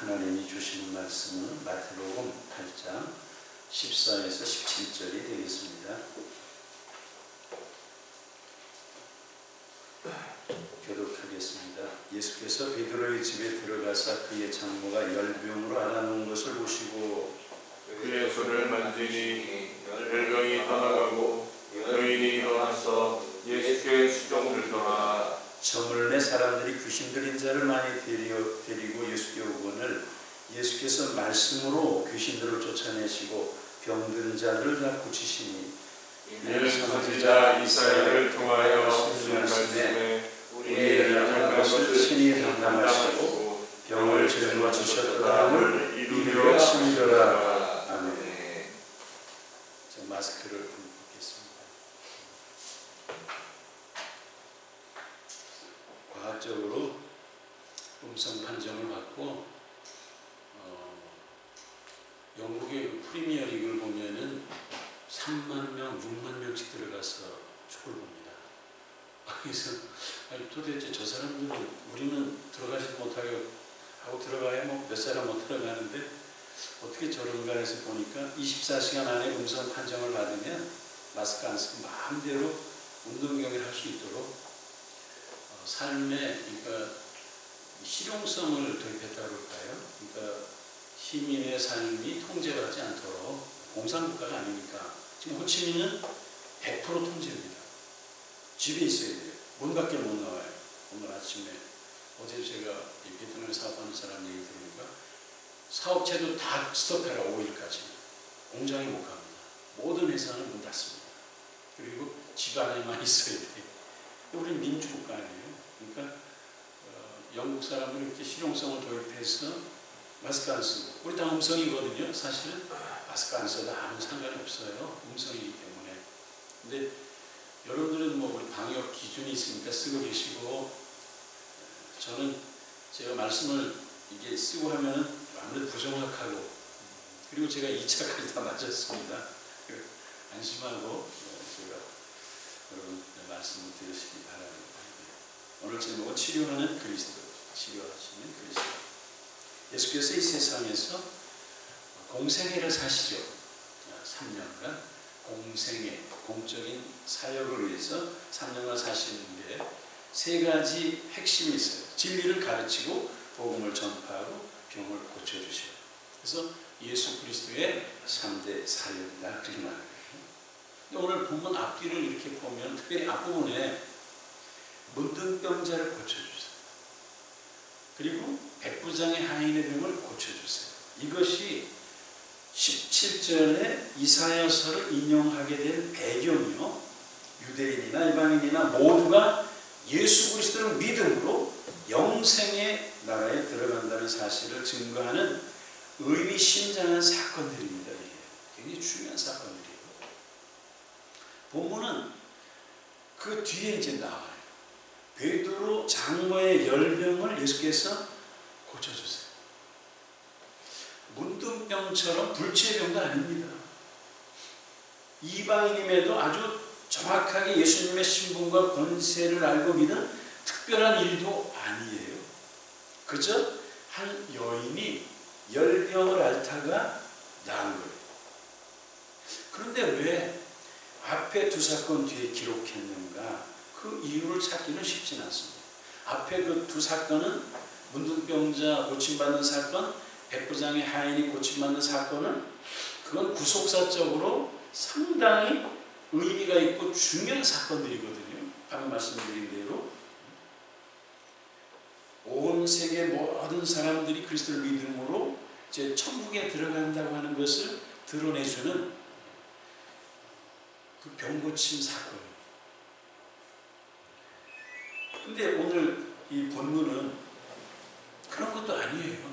하나님이 주시는 말씀은 마태복음 8장 14에서 17절이 되겠습니다. 교독하겠습니다. 예수께서 베드로의 집에 들어가사 그의 장모가 열병으로 앓아놓은 것을 보시고 그의 손을 만지니 열병이 떠나가고 여인이 일어나서 예수께 수종을 들어라. 저물 내 사람들이 귀신 들린 자를 많이 데리고 예수께 오거늘 예수께서 말씀으로 귀신들을 쫓아내시고 병든 자를 다 고치시니 이는 선지자 이사야를 통하여 하신 말씀에 우리의 약한 것을 친히 담당하시고 병을 짊어 지셨다함을 이루려 하심이더라. 아멘. 자, 마스크를 벗겠습니다. 과학적으로 음성 판정을 받고 영국의 프리미어 리그를 보면은 3만 명, 6만 명씩 들어가서 축구를 봅니다. 그래서 도대체 저 사람들은 우리는 들어가지 못하고 하고 들어가야 뭐 몇 사람 못 들어가는데 어떻게 저런가 해서 보니까 24시간 안에 음성 판정을 받으면 마스크 안 쓰고 마음대로 운동 경기를 할 수 있도록 삶에 그러니까 실용성을 도입했다고 할까요? 그러니까 시민의 삶이 통제받지 않도록 공산국가가 아니니까 지금 호치민은 100% 통제입니다. 집에 있어야 돼요. 문 밖에 못 나와요. 오늘 아침에 어제 제가 베트남에 사업하는 사람 얘기 들으니까 사업체도 다 스톱해라 5일까지. 공장에 못 갑니다. 모든 회사는 문 닫습니다. 그리고 집 안에만 있어야 돼요. 우리는 민주국가 아니에요. 그러니까 영국 사람들이 이렇게 실용성을 도입해서 마스크 안 쓰고 우리 다 음성이거든요. 사실은 마스크 안 써도 아무 상관이 없어요. 음성이기 때문에. 근데 여러분들은 뭐 우리 방역 기준이 있으니까 쓰고 계시고 저는 제가 말씀을 이게 쓰고 하면은 아무래도 부정확하고 그리고 제가 2차까지 다 맞았습니다. 안심하고 제가 여러분 말씀을 들으시기 바랍니다. 오늘 제목은 치료하는 그리스도, 치료하시는 그리스도. 예수께서 이 세상에서 공생애를 사시죠. 3년간 공생애, 공적인 사역을 위해서 3년간 사시는데 세 가지 핵심이 있어요. 진리를 가르치고 복음을 전파하고 병을 고쳐주셔요. 그래서 예수 그리스도의 3대 사역이다. 그렇게 말해요. 오늘 본문 앞뒤를 이렇게 보면 특별히 앞부분에 문둥병자를 고쳐주세요. 그리고 백부장의 하인의 병을 고쳐주세요. 이것이 17절에 이사야서를 인용하게 된 배경이요. 유대인이나 이방인이나 모두가 예수 그리스도를 믿음으로 영생의 나라에 들어간다는 사실을 증거하는 의미심장한 사건들입니다. 이게 굉장히 중요한 사건들이에요. 본문은 그 뒤에 이제 나와요. 베드로 장모의 열병을 예수께서 고쳐주세요. 문둥병처럼 불치병도 아닙니다. 이방인임에도 아주 정확하게 예수님의 신분과 권세를 알고 믿은 특별한 일도 아니에요. 그저 한 여인이 열병을 앓다가 나은 거예요. 그런데 왜 앞에 두 사건 뒤에 기록했는가? 그 이유를 찾기는 쉽진 않습니다. 앞에 그 두 사건은 문둥병자 고침받는 사건, 백부장의 하인이 고침받는 사건은 그건 구속사적으로 상당히 의미가 있고 중요한 사건들이거든요. 방금 말씀드린 대로 온 세계 모든 사람들이 그리스도를 믿음으로 이제 천국에 들어간다고 하는 것을 드러내주는 그 병고침 사건이에요. 근데 오늘 이 본문은 그런 것도 아니에요.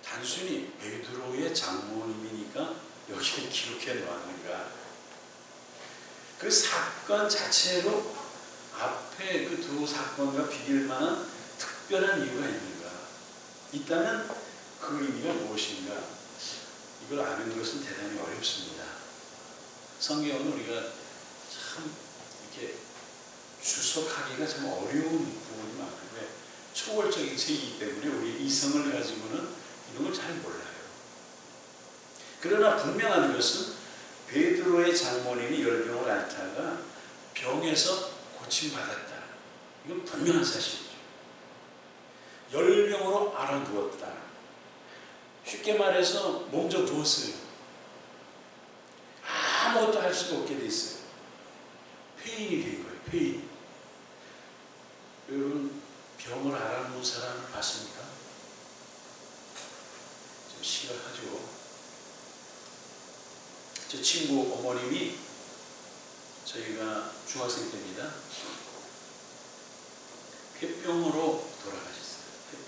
단순히 베드로의 장모님이니까 여기에 기록해 놓았는가? 그 사건 자체로 앞에 그 두 사건과 비길 만한 특별한 이유가 있는가? 있다면 그 의미가 무엇인가? 이걸 아는 것은 대단히 어렵습니다. 성경은 우리가 참 이렇게 주석하기가 참 어려운 부분이 많은데 초월적인 세계이기 때문에 우리 이성을 가지고는 이런 걸 잘 몰라요. 그러나 분명한 것은 베드로의 장모님이 열병을 앓다가 병에서 고침받았다. 이건 분명한 사실이죠. 열병으로 앓아누웠다. 쉽게 말해서 몸져 누웠어요. 아무것도 할 수가 없게 됐어요. 폐인이 된 거예요. 폐인. 여러분 병을 앓아놓은 사람을 봤습니까? 좀 심각하죠. 제 친구 어머님이 저희가 중학생 때입니다. 폐병으로 돌아가셨어요. 폐병.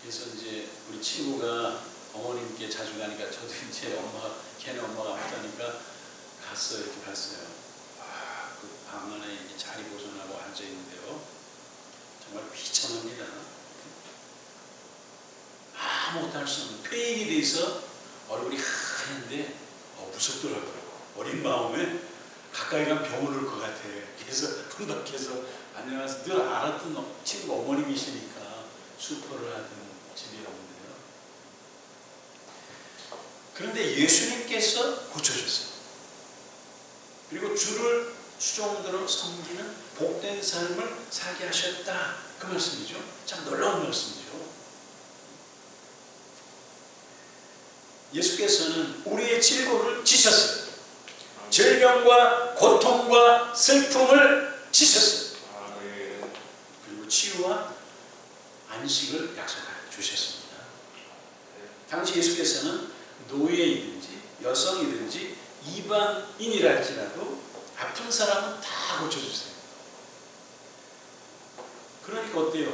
그래서 이제 우리 친구가 어머님께 자주 가니까 저도 이제 걔네 엄마가 아프다니까 갔어요. 이렇게 갔어요. 그 방 안에 이제 자리 보존하고 앉아 있는데요. 정말 비참합니다. 아무것도 할 수 없는 폐인이 돼서 얼굴이 하얀데 무섭더라고요. 어린 마음에 가까이 가면 병을 올 것 같아. 그래서 문 밖에서 안녕하세요. 늘 알았던 친구 어머님이시니까 수포를 하던 집이 오는데요. 그런데 예수님께서 고쳐줬어요. 그리고 주를 수종들어 섬기는 복된 삶을 살게 하셨다. 그 말씀이죠. 참 놀라운 말씀이죠. 예수께서는 우리의 질고를 지셨어요. 질병과 고통과 슬픔을 지셨어요. 그리고 치유와 안식을 약속해 주셨습니다. 당시 예수께서는 노예이든지 여성이든지 이방인이라 할지라도 아픈 사람은 다 고쳐주세요. 그러니까 어때요?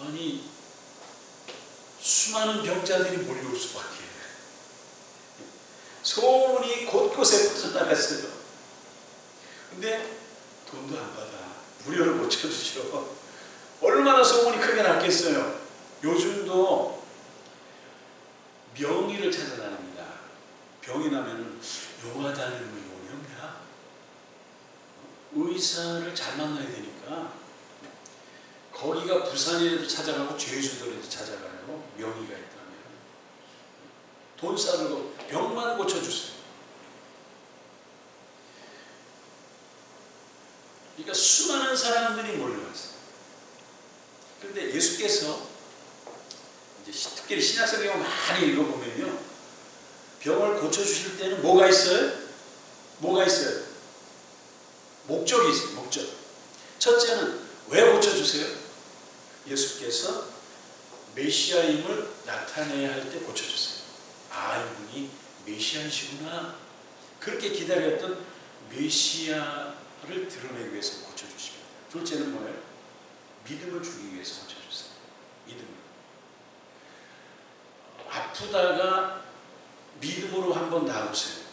아니 수많은 병자들이 몰려올 수밖에. 소문이 곳곳에 퍼져나갔어요. 근데 돈도 안 받아. 무료로 고쳐주죠. 얼마나 소문이 크게 났겠어요. 요즘도 명의를 찾아다닙니다. 병이 나면 용하다는 의원이 없냐? 의사를 잘 만나야 되니까 거기가 부산에도 찾아가고 제주도에도 찾아가요. 명의가 있다면 돈 싸들고 병만 고쳐주세요. 그러니까 수많은 사람들이 몰려왔어요. 그런데 예수께서 이제 특별히 신약성경 많이 읽어보면요, 병을 고쳐주실 때는 뭐가 있어요? 뭐가 있어요? 목적이 있어요. 목적. 첫째는 왜 고쳐주세요? 예수께서 메시아임을 나타내야 할 때 고쳐주세요. 아, 이분이 메시아이시구나. 그렇게 기다렸던 메시아를 드러내기 위해서 고쳐주십니다. 둘째는 뭐예요? 믿음을 주기 위해서 고쳐주세요. 믿음을. 아프다가 믿음으로 한번 나아보세요.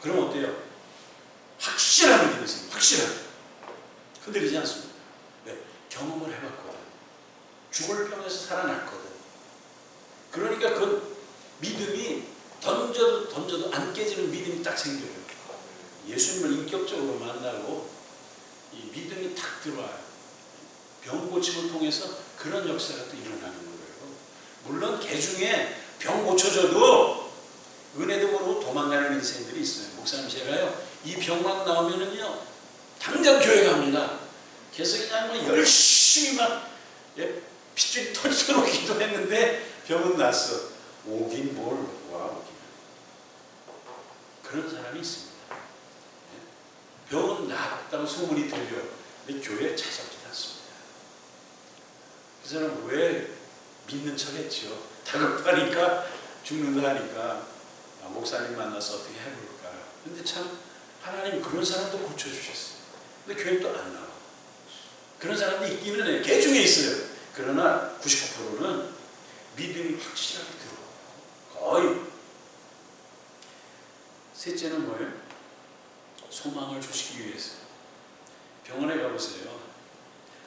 그럼 어때요? 확실한 믿음이 생겨요. 확실한. 흔들리지 않습니다. 왜? 경험을 해봤거든. 죽을 병에서 살아났거든. 그러니까 그 믿음이 던져도 안 깨지는 믿음이 딱 생겨요. 예수님을 인격적으로 만나고 이 믿음이 탁 들어와요. 병 고침을 통해서 그런 역사가 또 일어나는 거예요. 물론 개중에 병 고쳐줘도 은혜도 모르고 도망가는 인생들이 있어요. 목사님 제가요, 이 병만 나오면은요 당장 교회 갑니다. 그래서 그냥 뭐 열심히 막 핏줄이 터지도록 기도했는데 병은 났어. 오긴 뭘 와, 오긴. 그런 사람이 있습니다. 병은 낫다고 소문이 들려. 근데 교회에 찾아오지 않습니다. 그 사람은 왜 믿는 척 했죠. 다급하니까 죽는다 하니까 목사님 만나서 어떻게 해볼까. 근데 참 하나님 그런 사람도 고쳐주셨어요. 근데 교회 또 안 나와. 그런 사람도 있기는 해요. 개 중에 있어요. 그러나 99%는 믿음이 확실하게 들어와요. 거의. 셋째는 뭐예요? 소망을 주시기 위해서. 병원에 가보세요.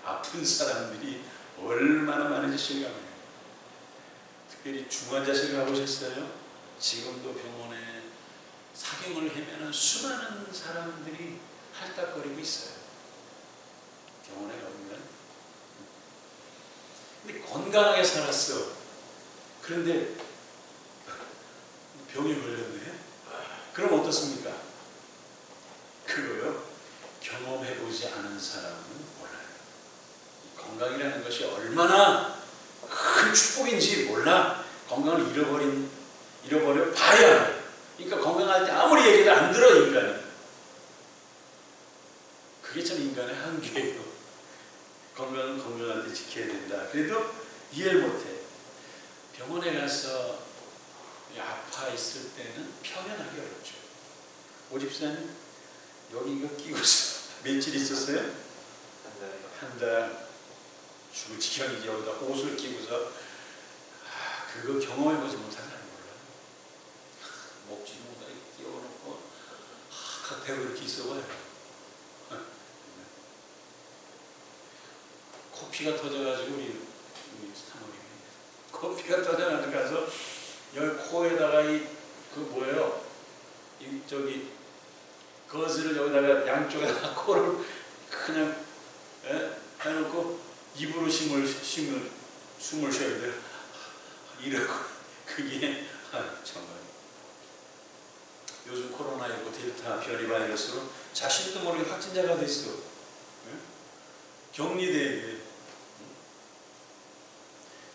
아픈 사람들이 얼마나 많은지 실감해요. 특별히 중환자실 가보셨어요? 지금도 병원에 사경을 헤매는 수많은 사람들이 할딱거리고 있어요. 병원에 가보면 근데 건강하게 살았어. 그런데 병에 걸렸네. 그럼 어떻습니까? 그거요. 경험해보지 않은 사람은 몰라요. 건강이라는 것이 얼마나 큰 축복인지 몰라. 건강을 잃어버려 봐야 해. 그러니까 건강할 때 아무리 얘기도 안 들어, 인간이. 그게 참 인간의 한계예요. 건강은 건강할 때 지켜야 된다. 그래도 이해를 못해. 병원에 가서 아파 있을 때는 표현하기 어렵죠. 오집사님 여기 이거 끼고서 며칠 있었어요? 한 달. 죽을 지경이지. 여기다 옷을 끼고서 그거 경험해보지 못한 사람이 몰라. 목줄이 뭐다 끼워놓고 각대로 이렇게 있어봐요. 코피가 터져가지고 우리 사모님이 코피가 터져가지고 여기 코에다가 거즈를 여기다가 양쪽에다가 코를 그냥 해놓고 입으로 숨을 쉬어야 돼요. 이러고 그게 정말 요즘 코로나19 델타 변이 바이러스로 자신도 모르게 확진자가 됐어. 격리돼야 돼.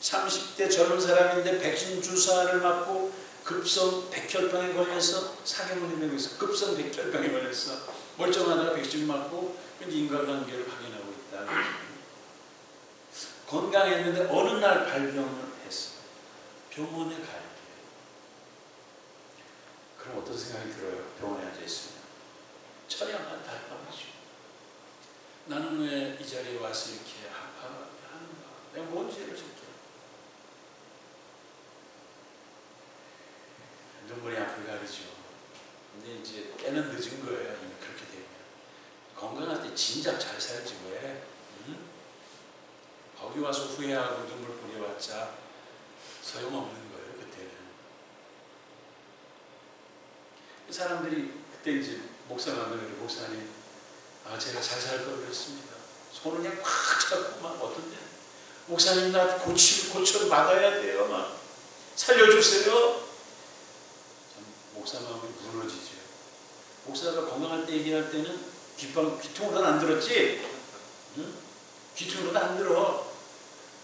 30대 젊은 사람인데 백신 주사를 맞고 급성 백혈병에 걸려서 사경을 헤매고 있어. 급성 백혈병에 걸려서 멀쩡하다가 백신 맞고 인과관계를 확인하고 있다. 건강했는데 어느 날 발병을 했어. 병원에 가야 돼. 그럼 어떤 생각이 들어요? 병원에 앉아있으면 처량한 달밤이죠. 나는 왜 이 자리에 와서 이렇게 아파하는가? 내가 뭔 죄를 졌게? 눈물이 앞을 가리죠. 근데 이제 때는 늦은 거예요. 이미 그렇게 되면. 건강할 때 진작 잘 살지 왜? 응? 거기 와서 후회하고 눈물 뿌려봤자 소용없는 거예요. 그때는. 사람들이 그때 이제 목사 만나면 목사님, 제가 잘 살 걸 그랬습니다. 손을 그냥 꽉 잡고 막 어떤데 목사님 나 고쳐 받아야 돼요. 막 살려주세요. 목사 마음이 무너지죠. 목사가 건강할 때 얘기할 때는 귀통으로는 안 들었지? 응? 귀통으로는 안 들어.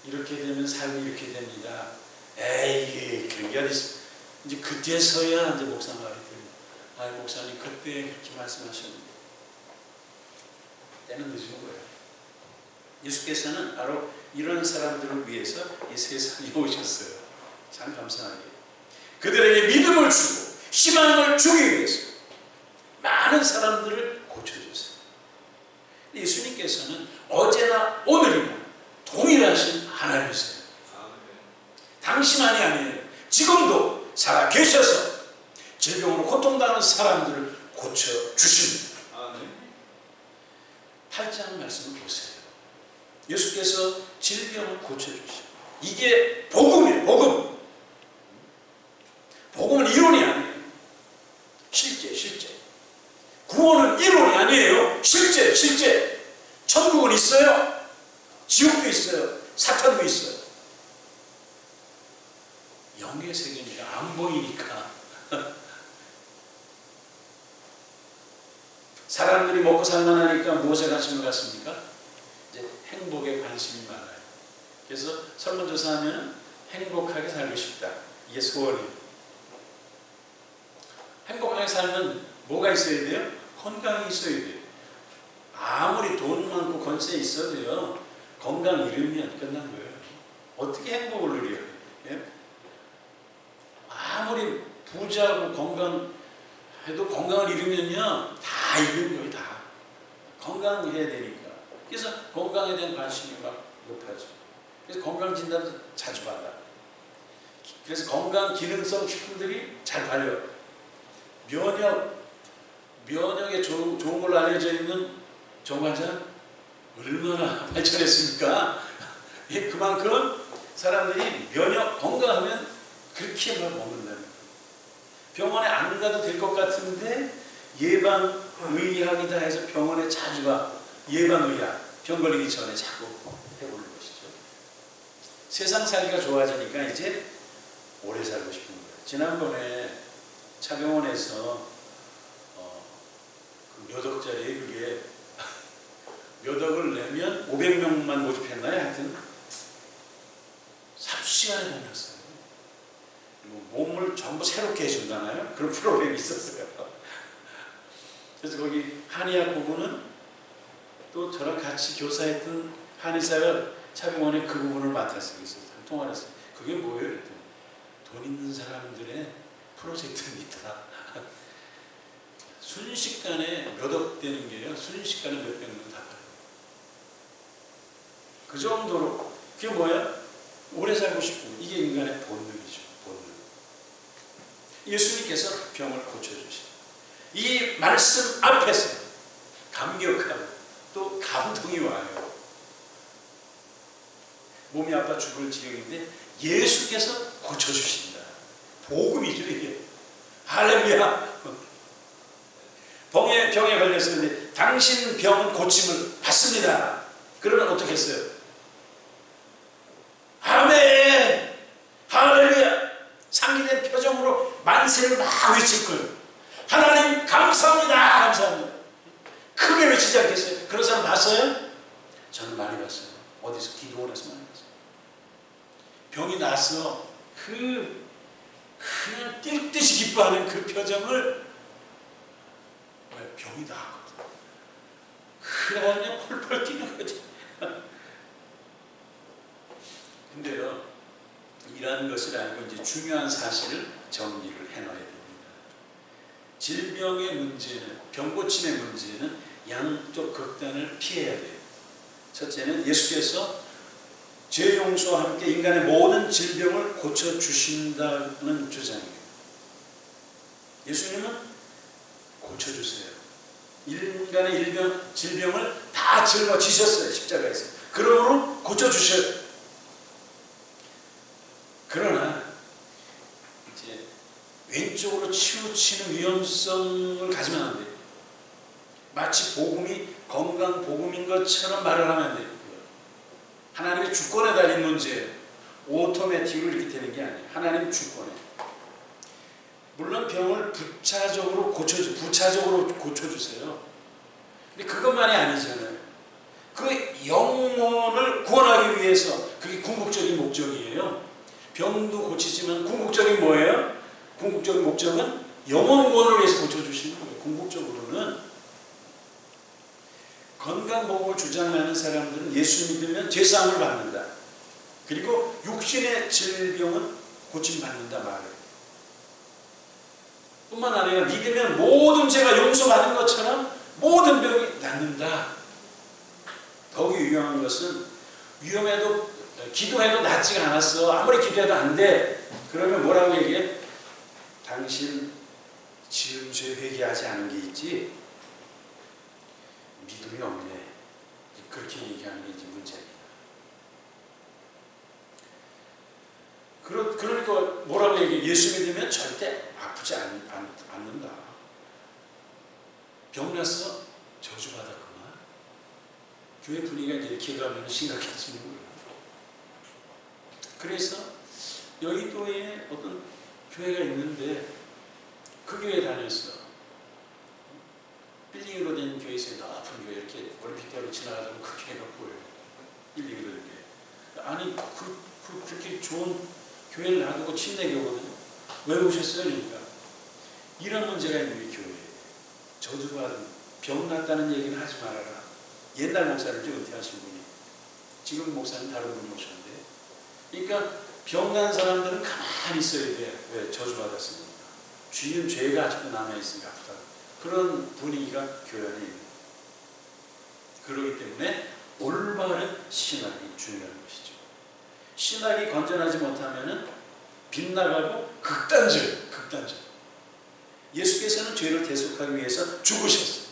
이렇게 되면 삶이 이렇게 됩니다. 에이, 그런 게 어딨어. 이제 그때서야 이제 목사 말이 들려. 목사님 그때 그렇게 말씀하셨는데. 때는 늦은 거예요. 예수께서는 바로 이런 사람들을 위해서 이 세상에 오셨어요. 참 감사하게. 그들에게 믿음을 주고 희망을 주기 위해서 많은 사람들을 고쳐주세요. 예수님께서는 어제나 오늘이나 동일하신 하나님이세요. 당시만이 아니에요. 지금도 살아 계셔서 질병으로 고통당하는 사람들을 고쳐주십니다. 8장 말씀을 보세요. 예수께서 질병을 고쳐주십니다. 이게 복음이에요. 복음. 복음은 이론이 아니에요. 실제. 구원은 이론이 아니에요. 실제. 천국은 있어요. 지옥도 있어요. 사탄도 있어요. 영의 세계니까 안 보이니까. 사람들이 먹고 살만하니까 무엇에 관심을 갖습니까? 이제 행복에 관심이 많아요. 그래서 설문조사하면 행복하게 살고 싶다. 이게 소원이에요. 행복하게 살면 뭐가 있어야 돼요? 건강이 있어야 돼요. 아무리 돈 많고 권세 있어도요, 건강 잃으면 끝난 거예요. 어떻게 행복을 누려요? 예? 아무리 부자고 건강해도 건강을 잃으면요, 다 잃는 거예요, 다. 건강해야 되니까. 그래서 건강에 대한 관심이 막 높아져. 그래서 건강진단도 자주 받아. 그래서 건강 기능성 식품들이 잘 팔려. 면역에 좋은 걸로 알려져 있는 정관장 얼마나 발전했습니까? 그만큼 사람들이 건강하면 그렇게 막 먹는다는 거예요. 병원에 안 가도 될 것 같은데 예방의학이다 해서 병원에 자주 가. 예방의학, 병 걸리기 전에 자꾸 해보는 것이죠. 세상 살기가 좋아지니까 이제 오래 살고 싶은 거예요. 지난번에 차병원에서 그 몇 억짜리 그게 몇 억을 내면 500명만 모집했나요? 하여튼 30시간에 돈 냈어요. 몸을 전부 새롭게 해준다나요? 그런 프로그램이 있었어요. 그래서 거기 한의학 부분은 또 저랑 같이 교사했던 한의사가 차병원에 그 부분을 맡았어요. 그래서 통화를 했어요. 그게 뭐예요? 그랬더니 돈 있는 사람들의 프로젝트입니다. 순식간에 몇 억 되는 게요. 순식간에 몇백 명 다 팔아요. 그 정도로. 그게 뭐야? 오래 살고 싶고 이게 인간의 본능이죠. 본능. 예수님께서 병을 고쳐주신 이 말씀 앞에서 감격하고 또 감동이 와요. 몸이 아파 죽을 지경인데 예수께서 고쳐주신다. 복음이죠 이게. 할렐루야. 병에 걸렸었는데 당신 병은 고침을 받습니다. 그러면 어떻게 했어요? 아멘! 할렐루야! 상기된 표정으로 만세를 막 외칠 거예요. 하나님 감사합니다! 감사합니다. 크게 외치지 않겠어요? 그런 사람 봤어요? 저는 많이 봤어요. 어디서 기도원에서 많이 봤어요. 병이 나서 그냥 뛸 듯이 기뻐하는 그 표정을 병이 나았거든. 그냥 펄펄 뛰는 거지. 근데요, 이러한 것을 알고 이제 중요한 사실을 정리를 해놔야 됩니다. 질병의 문제는, 병 고침의 문제는 양쪽 극단을 피해야 돼요. 첫째는 예수께서 죄 용서와 함께 인간의 모든 질병을 고쳐주신다는 주장이에요. 예수님은 고쳐주세요. 인간의 질병을 다 짊어지셨어요. 십자가에서. 그러므로 고쳐주셔요. 그러나 이제 왼쪽으로 치우치는 위험성을 가지면 안 돼요. 마치 복음이 건강 복음인 것처럼 말을 하면 안 돼요. 하나님의 주권에 달린 문제예요. 오토매틱으로 이렇게 되는 게 아니에요. 하나님 주권에. 물론 병을 부차적으로 고쳐주세요. 근데 그것만이 아니잖아요. 그 영혼을 구원하기 위해서 그게 궁극적인 목적이에요. 병도 고치지만 궁극적인 뭐예요? 궁극적인 목적은 영혼 구원을 위해서 고쳐주시는 거예요. 궁극적으로는 건강복음을 주장하는 사람들은 예수 믿으면 죄사함을 받는다. 그리고 육신의 질병은 고침받는다 말이에요. 뿐만 아니라 믿으면 모든 죄가 용서받은 것처럼 모든 병이 낫는다. 더욱이 유명한 것은 위험해도 기도해도 낫지가 않았어. 아무리 기도해도 안 돼. 그러면 뭐라고 얘기해? 당신 지은 죄 회개하지 않은 게 있지? 믿음이 없네. 그렇게 얘기하는 게 이제 문제입니다. 그러니까 뭐라고 얘기해? 예수 믿으면 절대 아프지 않는다. 병났어? 저주받았구나. 교회 분위기가 이렇게 가면 심각해지는 거예요. 그래서 여의도에 어떤 교회가 있는데 그 교회 다녔어. 빌딩으로 된 교회에서 높은 교회 이렇게 올림픽대로 지나가다 보면 그 교회가 보여요. 빌딩으로 된 교회. 아니 그렇게 좋은 교회를 놔두고 침례 교거든요. 왜 오셨어요? 그러니까 이런 문제가 있는 이 교회에 저주받은 병 났다는 얘기는 하지 말아라. 옛날 목사를 좀 은퇴하신 분이 지금 목사는 다른 분이 오셨는데 그러니까 병난 사람들은 가만히 있어야 돼. 왜? 저주받았으니까. 주인 죄가 아직도 남아있으니까 아프다. 그런 분위기가 교회 안에 있는. 그렇기 때문에 올바른 신학이 중요한 것이죠. 신학이 건전하지 못하면 빗나가고 극단적. 예수께서는 죄를 대속하기 위해서 죽으셨어요.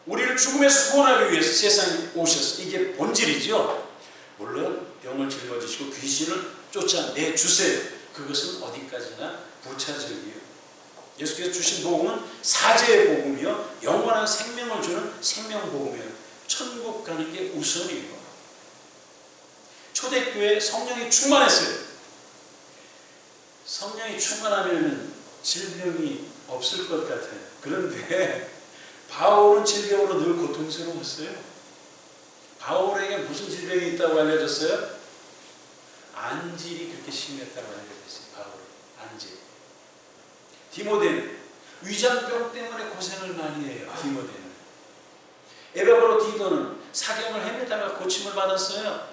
우리를 죽음에서 구원하기 위해서 세상에 오셨어요. 이게 본질이죠. 물론 병을 짊어지시고 귀신을 쫓아내주세요. 그것은 어디까지나 부차적이에요. 예수께서 주신 복음은 사제의 복음이요 영원한 생명을 주는 생명복음이에요. 천국 가는 게 우선이에요. 초대교회 성령이 충만했어요. 성령이 충만하면 질병이 없을 것 같아요. 그런데 바울은 질병으로 늘 고통스러웠어요. 바울에게 무슨 질병이 있다고 알려졌어요? 안질이 그렇게 심했다고 알려졌어요. 바울은 안질. 디모데는 위장병 때문에 고생을 많이 해요. 디모데는. 에베브로 디도는 사경을 헤매다가 고침을 받았어요.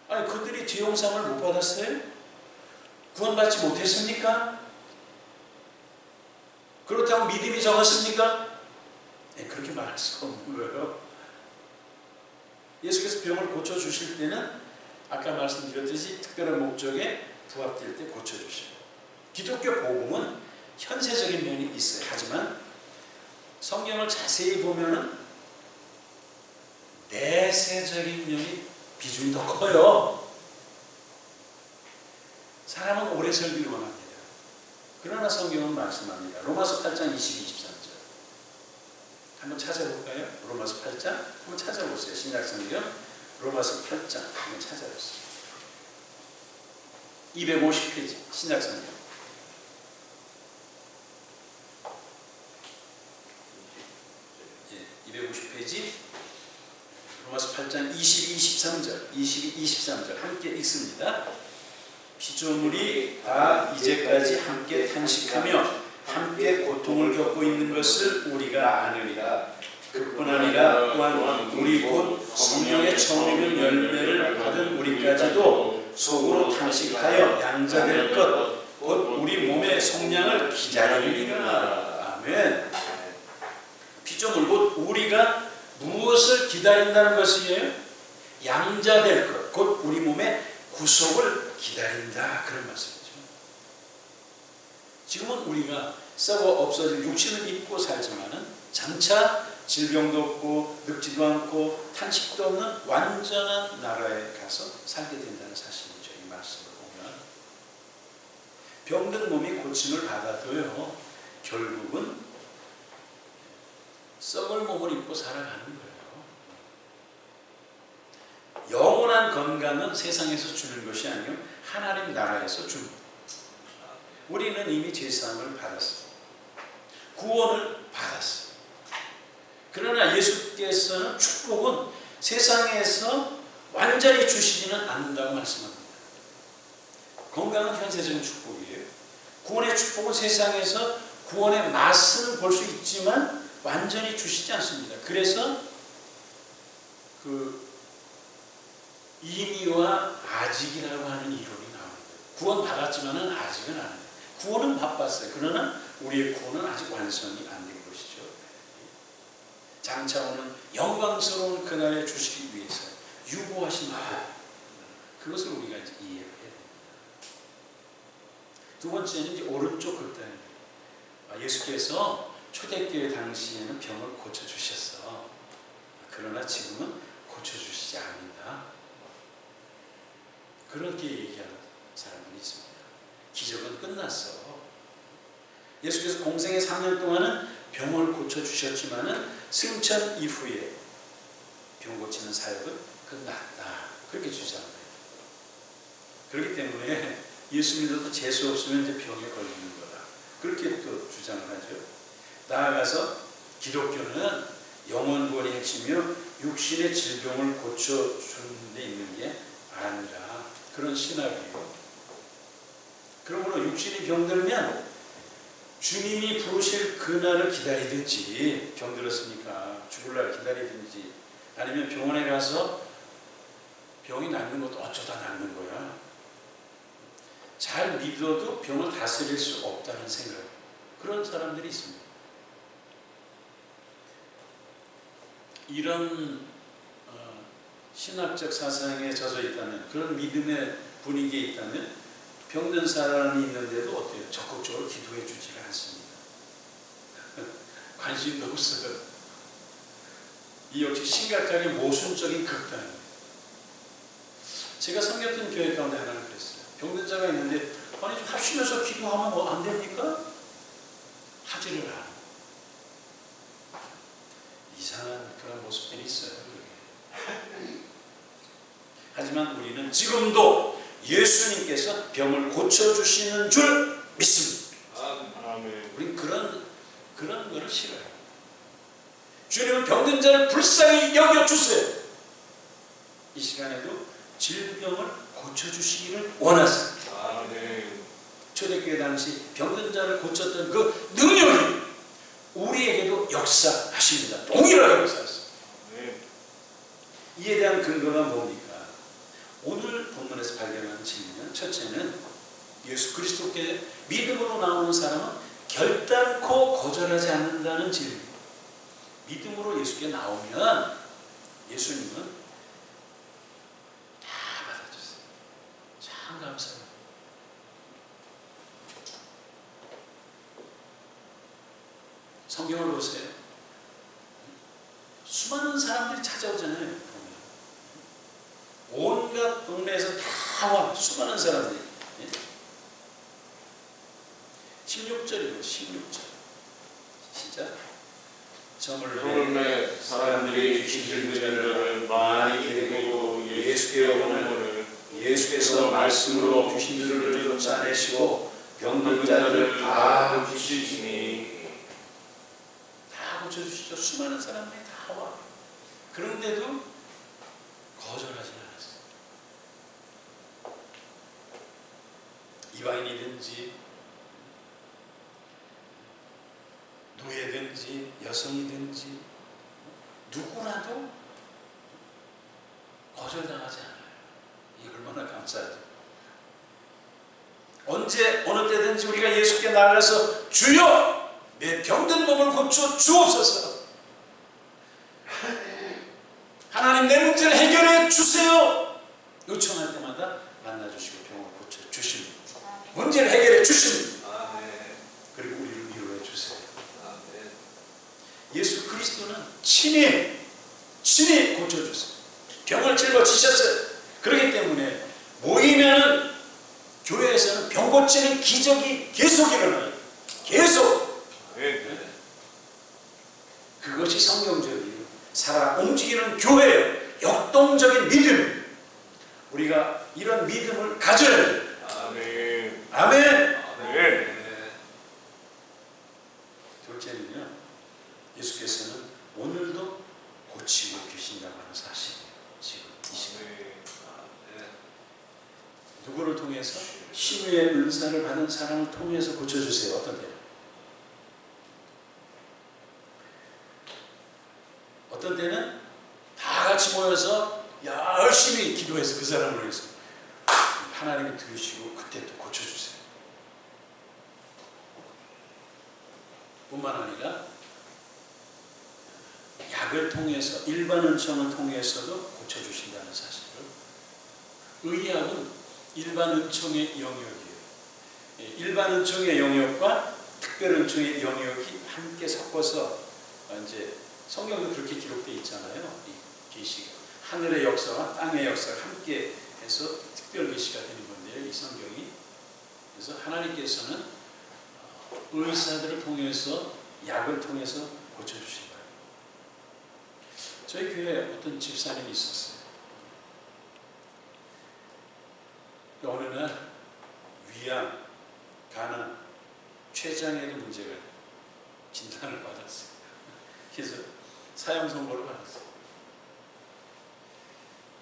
아니 그들이 죄용상을 못 받았어요? 구원받지 못했습니까? 그렇다고 믿음이 적었습니까? 네, 그렇게 말할 수가 없는 거예요. 예수께서 병을 고쳐주실 때는 아까 말씀드렸듯이 특별한 목적에 부합될 때 고쳐주셔요. 기독교 복음은 현세적인 면이 있어요. 하지만 성경을 자세히 보면은 내세적인 면이 비중이 더 커요. 사람은 오래 살기를 원합니다. 그러나 성경은 말씀합니다. 로마서 8장 22, 23절 한번 찾아볼까요? 로마서 8장 한번 찾아보세요. 신약성경 로마서 8장 한번 찾아보세요. 250페이지 신약성경 250페이지 로마서 8장 22, 23절 22, 23절 함께 읽습니다. 피조물이 다 이제까지 함께 탄식하며 함께 고통을 겪고 있는 것을 우리가 아느니라. 그뿐 아니라 또한 우리 곧 성령의 처음이면 열매를 받은 우리까지도 속으로 탄식하여 양자될 것 곧 우리 몸의 성량을 기다리느니라. 아멘. 피조물 곧 우리가 무엇을 기다린다는 것이에요? 양자될 것 곧 우리 몸의 구속을 기다린다. 그런 말씀이죠. 지금은 우리가 썩어 없어질 육신을 입고 살지만은 장차 질병도 없고 늙지도 않고 탄식도 없는 완전한 나라에 가서 살게 된다는 사실이죠. 이 말씀을 보면 병든 몸이 고침을 받아도요 결국은 썩을 몸을 입고 살아가는 거예요. 영원한 건강은 세상에서 주는 것이 아니요 하나님 나라에서 줍니다. 우리는 이미 제사함을 받았어요. 구원을 받았어요. 그러나 예수께서는 축복은 세상에서 완전히 주시지는 않는다고 말씀합니다. 건강은 현세적인 축복이에요. 구원의 축복은 세상에서 구원의 맛은 볼 수 있지만 완전히 주시지 않습니다. 그래서 임의와 아직이라고 하는 이론이 나옵니다. 구원 받았지만은 아직은 안 돼요. 구원은 바빴어요. 그러나 우리의 구원은 아직 완성이 안 된 것이죠. 장차 오는 영광스러운 그날에 주시기 위해서 유보하신 것, 그것을 우리가 이제 이해를 해야 됩니다. 두 번째는 이제 오른쪽 극단입니다. 예수께서 초대교회 당시에는 병을 고쳐주셨어. 그러나 지금은 고쳐주시지 않는다. 그렇게 얘기하는 사람들이 있습니다. 기적은 끝났어. 예수께서 공생의 3년 동안은 병을 고쳐주셨지만은 승천 이후에 병 고치는 사역은 끝났다. 그렇게 주장합니다. 그렇기 때문에 예수 믿어도 재수 없으면 이제 병에 걸리는 거다. 그렇게 또 주장을 하죠. 나아가서 기독교는 영원 구원이 핵심이요 육신의 질병을 고쳐주는 데 있는 게 아니라 그런 신학이에요. 그러므로 육신이 병들면 주님이 부르실 그날을 기다리든지, 병들었으니까 죽을 날 기다리든지, 아니면 병원에 가서 병이 낫는 것도 어쩌다 낫는 거야. 잘 믿어도 병을 다스릴 수 없다는 생각, 그런 사람들이 있습니다. 이런 신학적 사상에 젖어 있다면, 그런 믿음의 분위기에 있다면 병든 사람이 있는데도 어때요? 적극적으로 기도해 주지가 않습니다. 관심도 없어요. 이 역시 심각하게 모순적인 극단입니다. 제가 섬겼던 교회 가운데 하나는 그랬어요. 병든 자가 있는데 아니 좀 합심해서 기도하면 뭐 안 됩니까? 하지를 않아. 이상한 그런 모습들이 있어요. 하지만 우리는 지금도 예수님께서 병을 고쳐주시는 줄 믿습니다. 아멘. 우리는 그런 거를 싫어요. 주님은 병든 자를 불쌍히 여겨주세요. 이 시간에도 질병을 고쳐주시기를 원하세요. 아멘. 초대교회 당시 병든 자를 고쳤던 그 능력이 우리에게도 역사하십니다. 동일하게 역사하십니다. 아멘. 이에 대한 근거가 뭡니까? 오늘 본문에서 발견하는 진리는, 첫째는 예수 그리스도께 믿음으로 나오는 사람은 결단코 거절하지 않는다는 진리. 믿음으로 예수께 나오면 예수님은 다 받아주세요. 참 감사해요. 성경을 보세요. 수많은 사람들이 찾아오잖아요. 온갖 동네에서 다 와. 수많은 사람들이. 16절이고 16절. 시작. 저물매 사람들이 귀신 들린 자를 많이 데리고 예수께 오는 예수께서 말씀으로 귀신들을 쫓아내시고 병든 자를 다 고치시니. 다 고쳐주시죠. 수많은 사람들이 다 와. 그런데도 거절하지 않았어요. 이방인이든지 노예든지 여성이든지 누구라도 거절당하지 않아요. 이게 얼마나 감사하죠. 언제 어느 때든지 우리가 예수께 나아가서 주여 내 병든 몸을 고쳐 주옵소서, 하나님 내 문제를 해결해 주세요 요청할 때마다 만나주시고 병을 고쳐 주십니다. 문제를 해결해 주십니다. 그리고 우리를 위로해 주세요. 예수 그리스도는 친히 고쳐주세요. 병을 짊어지셨어요. 그렇기 때문에 모이면은 교회에서는 병 고치는 기적이 계속 일어나요. 계속. 그것이 성경적인 살아 움직이는 교회예요. 역동적인 믿음. 우리가 이런 믿음을 가져야 돼요. 아멘. 아멘. 아멘. 둘째는요, 예수께서는 오늘도 고치고 계신다고 하는 사실이에요. 지금 이 시간. 누구를 통해서? 신유의 은사를 받은 사람을 통해서 고쳐주세요. 어떤 때는? 어떤 때는 다 같이 모여서 열심히 기도해서 그 사람을 위해서 하나님이 들으시고 그때 또 고쳐주세요. 뿐만 아니라 약을 통해서, 일반 은총을 통해서도 고쳐주신다는 사실을. 의약은 일반 은총의 영역이에요. 일반 은총의 영역과 특별 은총의 영역이 함께 섞어서 이제 성경도 그렇게 기록되어 있잖아요. 이 계시가 하늘의 역사와 땅의 역사가 함께 해서 특별 계시가 되는 건데요. 이 성경이. 그래서 하나님께서는 의사들을 통해서, 약을 통해서 고쳐주신 거예요. 저희 교회에 어떤 집사님이 있었어요. 어느 날 위암, 간암, 췌장에도 문제가 진단을 받았어요. 그래서 사형 선고를 받았어요.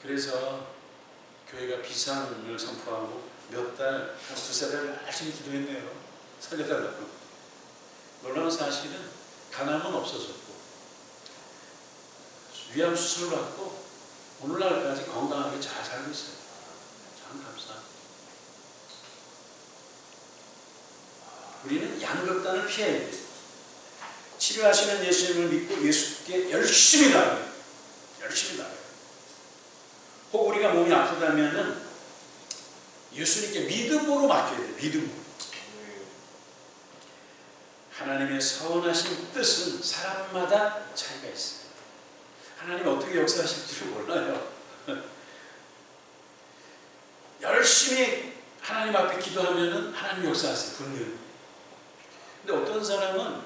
그래서 교회가 비상을 선포하고 몇 달, 한 두세 달 열심히 기도했네요. 살려달라고. 놀라운 사실은 간암은 없어졌고 위암 수술을 받고 오늘날까지 건강하게 잘 살고 있어요. 참 감사합니다. 우리는 양극단을 피해야 돼요. 치료하시는 예수님을 믿고 예수께 열심히 나가요. 열심히 나가요. 혹 우리가 몸이 아프다면은 예수님께 믿음으로 맡겨야 돼요. 믿음으로. 하나님의 선하신 뜻은 사람마다 차이가 있어요. 하나님이 어떻게 역사하실지를 몰라요. 열심히 하나님 앞에 기도하면은 하나님 역사하세요. 분명히. 근데 어떤 사람은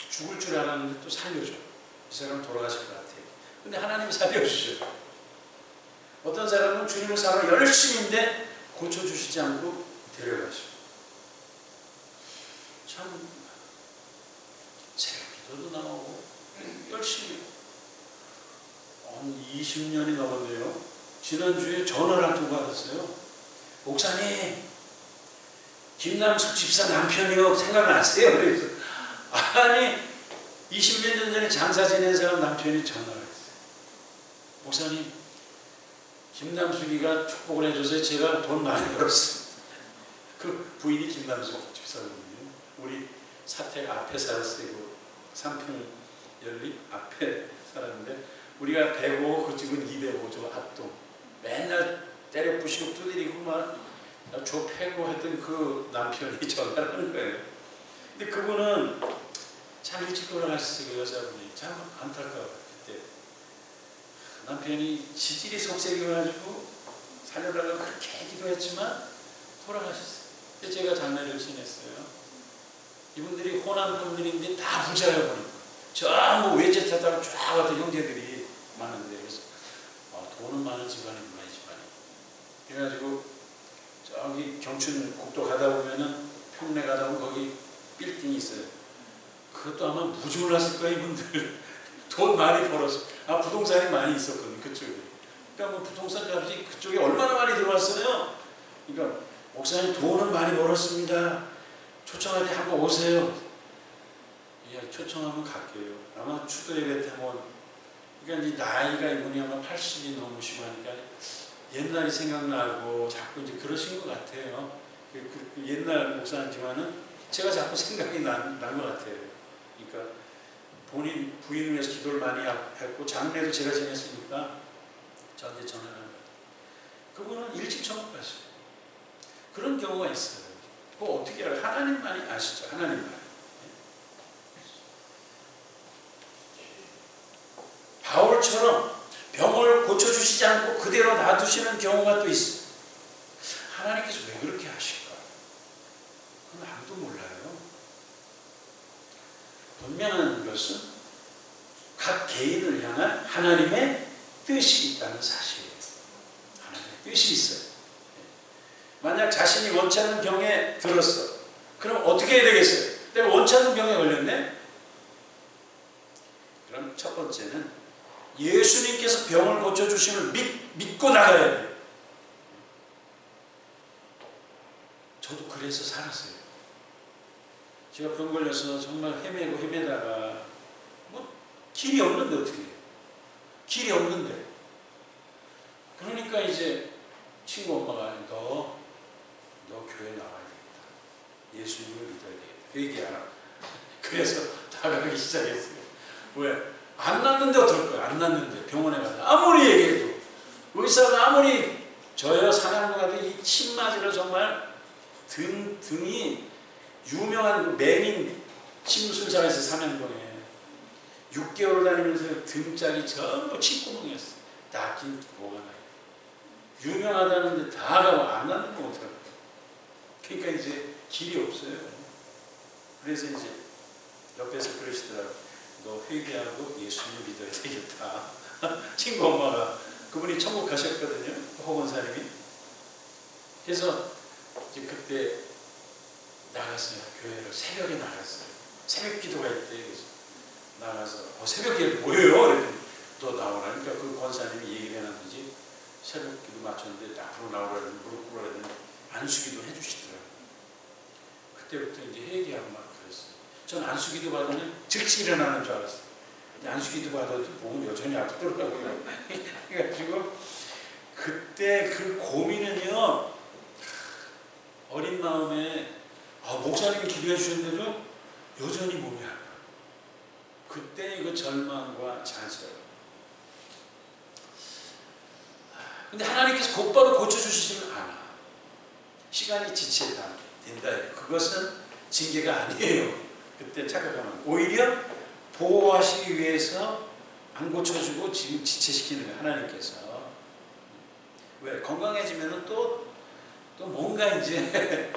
죽을 줄 알았는데 또 살려줘. 이 사람은 돌아가실 것 같아요. 근데 하나님이 살려주셔요. 어떤 사람은 주님을 사랑 열심히인데 고쳐주시지 않고 데려가시고, 참 새벽 기도도 나오고 열심히 한 20년이 넘었네요. 지난주에 전화를 한 통 받았어요. 목사님, 김남숙 집사 남편이요 생각나세요? 그래서 아니 20몇 년 전에 장사 지낸 사람 남편이 전화를 했어요. 목사님, 김남숙이가 축복을 해줘서 제가 돈 많이 벌었습니다. 그 부인이 김남숙 집사거든요. 우리 사택 앞에 살았어요. 그 삼풍 연립 앞에 살았는데 우리가 105, 그 집은 205조 앞동. 맨날 때려 부시고 두드리고 막 조 패고 했던 그 남편이 전화를 하는 거예요. 근데 그분은 참 일찍 돌아가셨어요. 그 여자분이. 참 안타까워요. 그때 남편이 지질이 속색이어가지고 살려달라고 그렇게 기도했지만 돌아가셨어요. 그래서 제가 장례를 지냈어요. 이분들이 호남 분들인데 다 부자예요. 보니까 전부 외제 타다가 쫙 왔던 형제들이 많은데, 그래서 돈은 많은 집안이구나, 이 집안이. 그래가지고 저기 경춘 국도 가다 보면은 평내 가다 보면 거기 빌딩이 있어요. 그것도 아마 무주올랐을 거예요. 이분들 돈 많이 벌었어. 부동산이 많이 있었거든요, 그쪽에. 그러니까 뭐 부동산 값이 그쪽에 얼마나 많이 들어왔어요. 그러니까 목사님 돈은 많이 벌었습니다. 초청할 때 한번 오세요. 예, 초청하면 갈게요. 아마 추도 예배 때 한번. 그러니까 이제 나이가 이분이 아마 80이 넘으시고 하니까 옛날이 생각나고 자꾸 이제 그러신 것 같아요. 그 옛날 목사님지만은 제가 자꾸 생각이 난 것 같아요. 그러니까 본인 부인을 위해서 기도를 많이 했고 장례도 제가 지냈으니까 저한테 전화를 한 거예요. 그분은 일찍 천국 갔어요. 그런 경우가 있어요. 그거 어떻게 알아요? 하나님만이 아시죠. 하나님만. 바울처럼 병을 고쳐주시지 않고 그대로 놔두시는 경우가 또 있어요. 하나님께서 왜 그렇게 하실까? 그건 아무도 몰라요. 분명한 것은 각 개인을 향한 하나님의 뜻이 있다는 사실이에요. 하나님의 뜻이 있어요. 만약 자신이 원치 않는 병에 들었어. 그럼 어떻게 해야 되겠어요? 내가 원치 않는 병에 걸렸네? 그럼 첫 번째는 예수님께서 병을 고쳐주심을 믿고 나가야 돼요. 저도 그래서 살았어요. 제가 병 걸려서 정말 헤매다가 뭐 길이 없는데 어떻게 해요? 길이 없는데. 그러니까 이제 친구 엄마가 너 교회 나와야 되겠다. 예수님을 믿어야 되겠다. 회개하라. 그래서 나가기 시작했어요. 왜? 안 낫는데 어떨 거야? 안 낫는데 병원에 가서 아무리 얘기해도 의사가 아무리 저요 사냥도 가도 이 침 맞으러 정말 등이 유명한 맹인 침술사에서 사냥동에 6개월 다니면서 등짝이 전부 침구멍이었어. 낫긴 뭐가 나요. 유명하다는데 다 가고 안 낫는 거 어떡할 거야. 그러니까 이제 길이 없어요. 그래서 이제 옆에서 그러시더라고요. 너 회개하고 예수님을 믿어야 되겠다. 친구 엄마가 그분이 천국 가셨거든요. 호건사님이. 그래서 이제 그때 나갔어요. 교회를 새벽에 나갔어요. 새벽 기도가 있대. 그래서 나가서 새벽 기도 뭐예요? 그랬더니 너 나오라니까 그 권사님이 얘기를 해놨는지 새벽 기도 맞췄는데 앞으로 나오라는 무릎 꿇으라는 안수기도 해주시더라고요. 그때부터 이제 회개하고 막 그랬어요. 전 안수기도 받으면 즉시 일어나는 줄 알았어요. 근데 안수기도 받아도 몸은 여전히 아프더라고요. 그래가지고 그때 그 고민은요, 어린 마음에 목사님이 기도해 주셨는데도 여전히 몸이 아파. 그때 이거 절망과 좌절. 근데 하나님께서 곧바로 고쳐주시지는 않아. 시간이 지체다 된다. 그것은 징계가 아니에요. 그때 착각하면 오히려 보호하시기 위해서 안 고쳐주고 지금 지체시키는 거예요. 하나님께서. 왜? 건강해지면은 또 뭔가 이제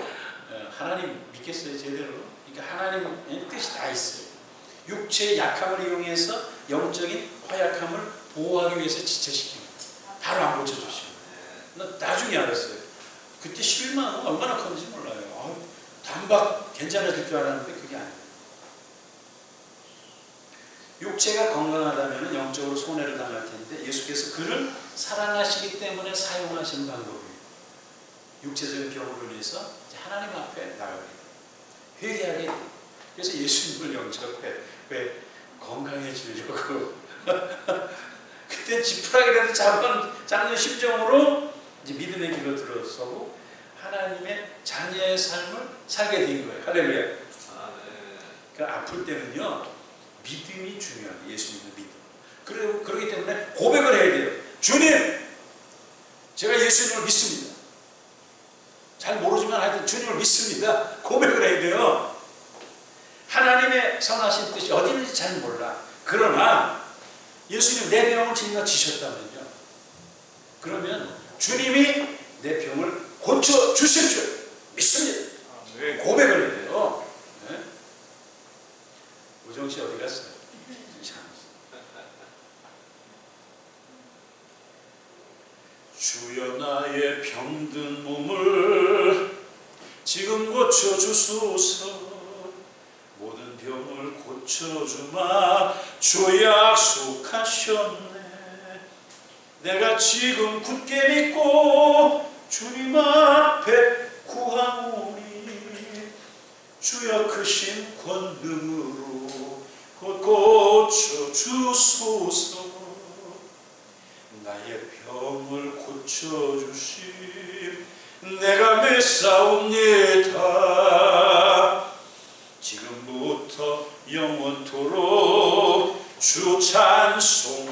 하나님 믿겠어요 제대로. 그러니까 하나님의 뜻이 다 있어요. 육체의 약함을 이용해서 영적인 허약함을 보호하기 위해서 지체시키는 거예요. 바로 안 고쳐주시고. 나중에 알았어요. 그때 11만 원 얼마나 컸는지 몰라요. 단박 괜찮아질 줄 알았는데 그게 아니에요. 육체가 건강하다면 영적으로 손해를 당할 텐데 예수께서 그를 사랑하시기 때문에 사용하시는 방법이에요. 육체적인 병으로 인해서 하나님 앞에 나가게 돼요. 회개하게 돼요. 그래서 예수님을 영접해. 왜? 건강해지려고. 그때 지푸라기라도 잡는 심정으로 이제 믿음의 길로 들어서고 하나님의 자녀의 삶을 살게 된 거예요. 할렐루야. 그러니까 아플 때는요, 믿음이 중요해요. 예수님의 믿음. 그렇기 때문에 고백을 해야 돼요. 주님, 제가 예수님을 믿습니다. 잘 모르지만 하여튼 주님을 믿습니다. 고백을 해야 돼요. 하나님의 선하신 뜻이 어디 있는지 잘 몰라. 그러나 예수님 내 병을 짊어지셨다면요, 그러면 주님이 내 병을 고쳐주실 줄 믿습니다. 고백을 해야 돼요. 네? 우정씨 어디 갔어요? 주여 나의 병든 몸을 지금 고쳐주소서. 모든 병을 고쳐주마 주 약속하셨네. 내가 지금 굳게 믿고 주님 앞에 구하오니 주여 크신 권능으로 곧 고쳐주소서. 나의 병을 고쳐주심 내가 맺사옵니다. 지금부터 영원토록 주 찬송하겠네.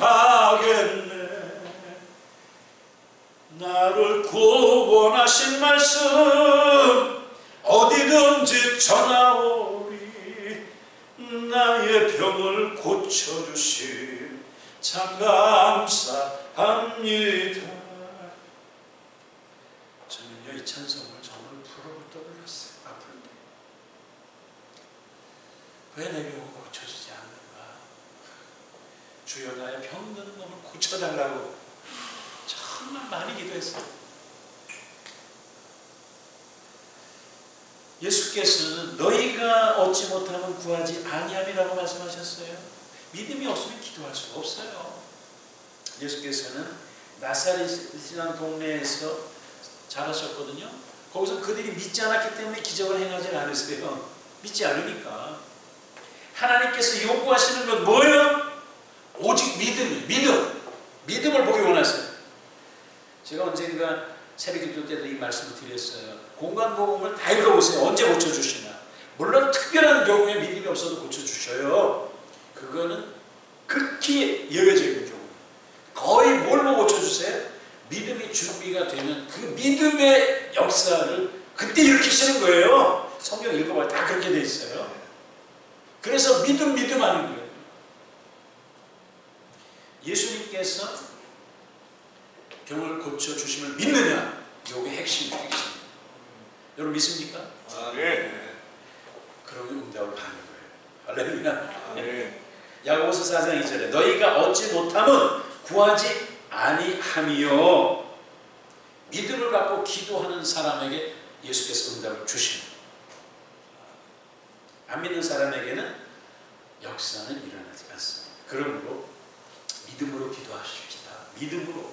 나를 구원하신 말씀 어디든지 전하오리. 나의 병을 고쳐주심 참 감사합니다. 저는요, 이 찬송을 정말 부르고 떠올렸어요. 아플 때. 왜 내 병을 고쳐주지 않는가? 주여 나의 병든 몸을 고쳐달라고 정말 많이 기도했어요. 예수께서는 너희가 얻지 못하면 구하지 아니함이라고 말씀하셨어요. 믿음이 없으면 기도할 수가 없어요. 예수께서는 나사렛이라는 동네에서 자라셨거든요. 거기서 그들이 믿지 않았기 때문에 기적을 행하지 않으세요. 믿지 않으니까. 하나님께서 요구하시는 건 뭐예요? 오직 믿음을 보기 원하세요. 제가 언젠가 새벽기도 때도 이 말씀을 드렸어요. 공간복음을 다 읽어보세요. 언제 고쳐주시나. 물론 특별한 경우에 믿음이 없어도 고쳐주셔요. 그거는 극히 예외적인 경우. 거의 뭘 보고 고쳐주세요? 믿음이 준비가 되면 그 믿음의 역사를 그때 일으키시는 거예요. 성경 읽어봐요. 다 그렇게 돼 있어요. 그래서 믿음 하는 거예요. 예수님께서 병을 고쳐주심을 믿느냐? 이게 핵심이에요. 여러분 믿습니까? 네. 그러면 응답을 받는 거예요. 할렐루야. 야고보서 4장 2절에 너희가 얻지 못하면 구하지 아니함이요. 믿음을 갖고 기도하는 사람에게 예수께서 응답을 주십니다. 안 믿는 사람에게는 역사는 일어나지 않습니다. 그러므로 믿음으로 기도하십시다. 믿음으로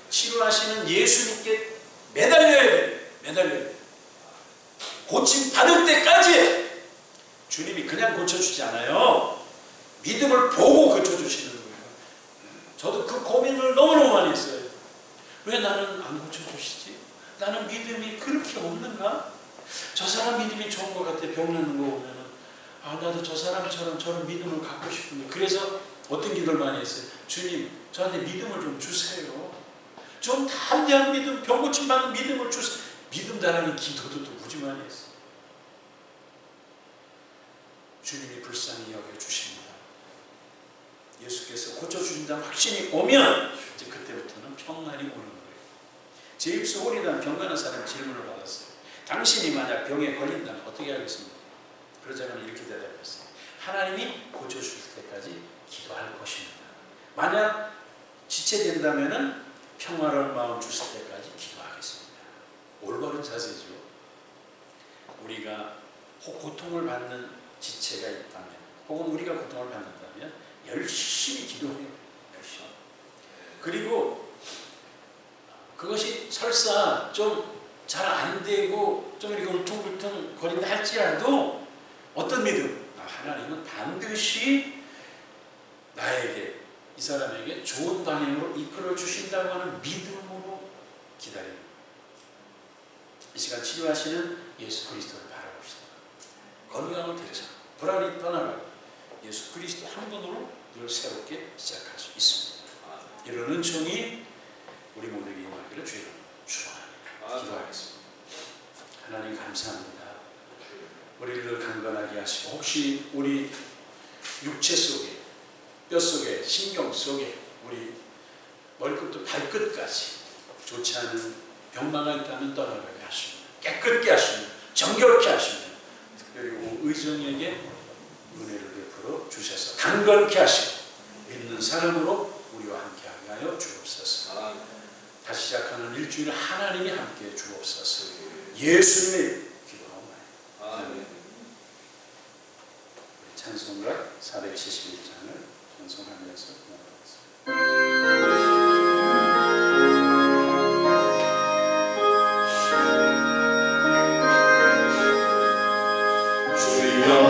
치료하시는 예수님께 매달려야 돼요. 매달려야 돼요. 고침 받을 때까지 주님이 그냥 고쳐주지 않아요. 믿음을 보고 고쳐주시는 거예요. 저도 그 고민을 너무너무 많이 했어요. 왜 나는 안 고쳐주시지? 나는 믿음이 그렇게 없는가? 저 사람 믿음이 좋은 것 같아. 병 나는 거 보면은 나도 저 사람처럼 저런 믿음을 갖고 싶은데. 그래서 어떤 기도를 많이 했어요. 주님, 저한테 믿음을 좀 주세요. 좀 담대한 믿음, 병 고침 받는 믿음을 주세요. 믿음 달라는 기도도 또 무지 많이 했어요. 주님이 불쌍히 여겨주십니다. 예수께서 고쳐주신다는 확신이 오면 이제 그때부터는 평안이 오는 거예요. 제 입술 홀이라는 병 가는 사람이 질문을 받았어요. 당신이 만약 병에 걸린다면 어떻게 하겠습니까? 그러자면 이렇게 대답했어요. 하나님이 고쳐주실 때까지 기도할 것입니다. 만약 지체된다면 평화로운 마음 주실 때까지 기도하겠습니다. 올바른 자세죠. 우리가 고통을 받는 지체가 있다면, 혹은 우리가 고통을 받는다면 열심히 기도해요. 열심히. 그리고 그것이 설사 좀 잘 안 되고 좀 이렇게 울퉁불퉁 거린다 할지라도 어떤 믿음? 하나님은 반드시 나에게, 이 사람에게 좋은 방향으로 이끌어 주신다고 하는 믿음으로 기다립니다. 이 시간 치료하시는 예수 그리스도를 바라봅시다. 건강을 되찾아 불안이 떠나가고 예수 그리스도 한 분으로 늘 새롭게 시작할 수 있습니다. 이런 은총이 우리 모두에게 임하기를 주의 이름으로 축원합니다. 기도하겠습니다. 하나님 감사합니다. 우리를 늘 강건하게 하시고, 혹시 우리 육체 속에, 뼈 속에, 신경 속에, 우리 머리끝부터 발끝까지 좋지 않은 병마가 있다면 떠나가게 하시고, 깨끗게 하시고, 정결케 하시고, 특별히 의정에게 은혜를 베풀어 주셔서 강건케 하시고 믿는 사람으로 우리와 함께하게 하여 주옵소서. 다시 시작하는 일주일 하나님이 함께해 주옵소서. 예수님의 기도하옵나이다. 아멘. 찬송가 471장을 찬송하면서 나가겠습니다. 주여